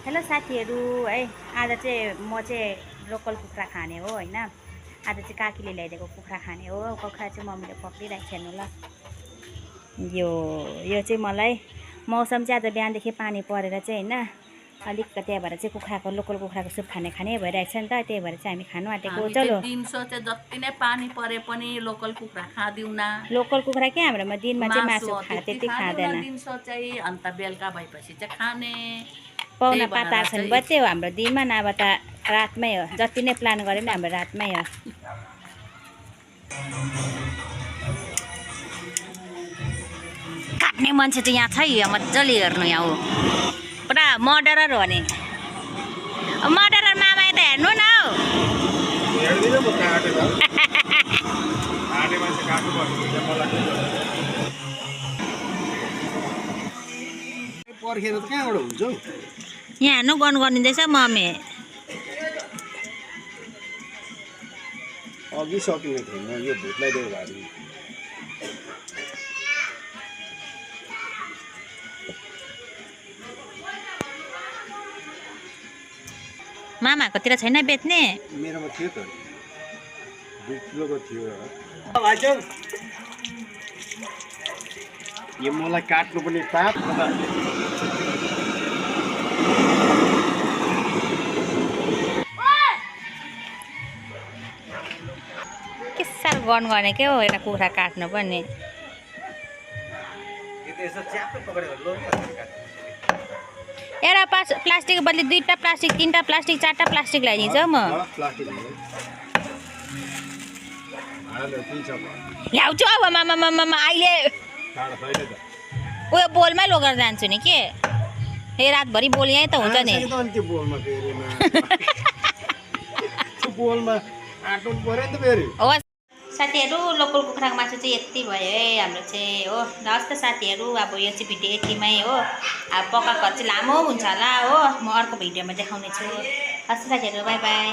Hello साथीहरू है, आज चाहिँ म चाहिँ लोकल कुखुरा खाने हो हैन। आज चाहिँ काकीले ल्याइदिएको कुखुरा खाने हो। कुखुरा चाहिँ मम्मीले पक्रिरहेको छ हेर्नु ल। यो चाहिँ मलाई मौसम चाहिँ आज बिहानदेखि पानी परेर चाहिँ हैन अलिक त्यही भएर चाहिँ लोकल कुखुराको सुप खाने भइरहेछ नि त। त्यही भएर चाहिँ हामी खानु आँटेको। चलो दिनसो चाहिँ जति नै पानी परे पनि लोकल कुखुरा खादिउना। लोकल कुखुरा के हाम्रोमा दिनमा चाहिँ मासु त्यति खाँदैन। दिनसो चाहिँ अन्त बेलुका भएपछि चाहिँ खाने पाहुना पात आएको छ भने बत्तै हो हाम्रो दिनमा, नभए त रातमै हो। जति नै प्लान गरे पनि हाम्रो रातमै हो। काट्ने मान्छे चाहिँ यहाँ छ यहाँ मजाले हेर्नु। यहाँ हो पुरा मर्डरर हो नि। मर्डरर मामा यता हेर्नु न हौ। पर्खेर त कहाँबाट हुन्छ हौ? यहाँ हेर्नु गन गरिँदैछ मम्मी। अघि सकिने थिएन यो भुतलाई दियो भारी। मामाकोतिर छैन बेच्ने? मेरोमा थियो त 2 किलोको थियो। यो मलाई काट्नु पनि पाप के साह्रो गर्नु गर्ने के हो एउटा कुखुरा काट्नु पनि। एउटा प्लास्टिकको बदली 2टा प्लास्टिक 3टा प्लास्टिक 4टा प्लास्टिक ल्याइदिन्छ म। ल्याउँछु अब मामा अहिले उयो बोलमै लगेर जान्छु नि के। हे रातभरि बोल यहीँ त हुन्छ नि। साथीहरू लोकल कुखुराको मासु चाहिँ यति भयो है हाम्रो चाहिँ हो। हस् त साथीहरू, अब यो चाहिँ भिडियो यतिमै हो। अब पकाएको चाहिँ लामो हुन्छ होला हो। म अर्को भिडियोमा देखाउने छु। हस् साथीहरू, बाई बाई।